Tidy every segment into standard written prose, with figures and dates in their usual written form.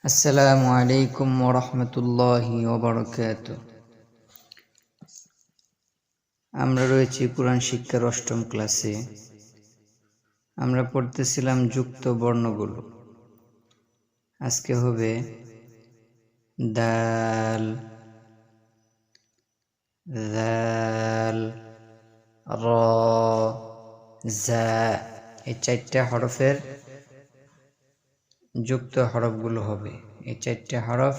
আসসালামু আলাইকুম ওয়া রাহমাতুল্লাহি ওয়া বারাকাতুহু। আমরা রয়েছি কোরআন শিক্ষার অষ্টম ক্লাসে। আমরা পড়তেছিলাম যুক্ত বর্ণগুলো। আজকে হবে দাল, যাল, র, জা। এই চারটা হরফের যুক্ত হরফগুলো হবে। এই চারটা হরফ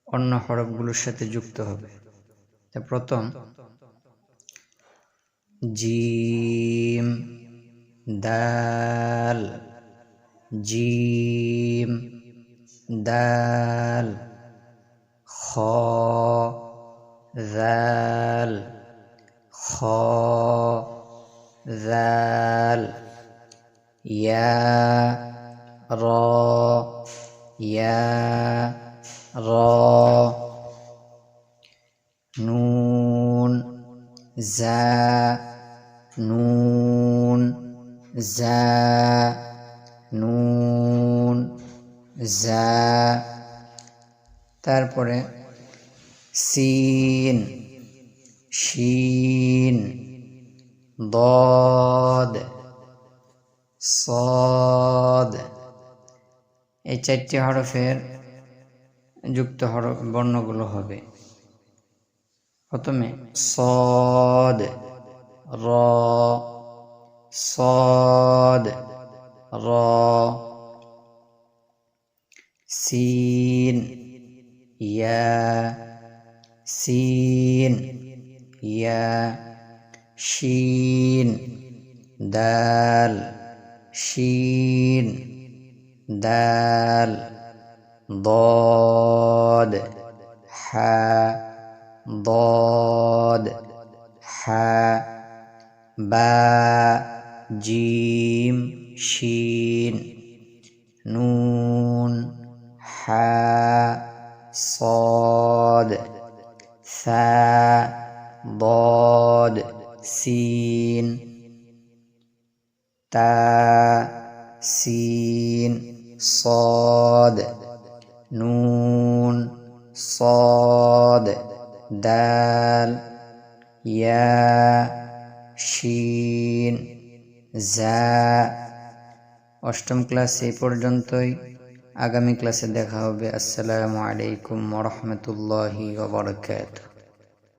অন্য হরফগুলোর সাথে যুক্ত হবে। তা প্রথম জিম, দাল, জিম, দাল, খ, দাল, খ, দাল, ইয়া, র, ইয়া, র, নুন, জা, নুন, জা, নুন, জা। তারপরে সিন, শিন, দদ, সদ। এই চারটি হরফের যুক্ত হরফ বর্ণগুলো হবে। প্রথমে সদ, র, সদ, র, সিন, ইয়া, সিন, ইয়া, শিন, দাল, শিন, দাল, ضاد, হা, ضاد, হা, বা, জিম, শিন, নুন, হা, صاد, ثা, ضاد, সিন, তা, সিন, صاد, নুন, صاد, দাল, ইয়া, শিন, জা। অষ্টম ক্লাস এই পর্যন্তই। আগামী ক্লাসে দেখা হবে। আসসালামু আলাইকুম ওয়া রাহমাতুল্লাহি ওয়া বারাকাতুহু।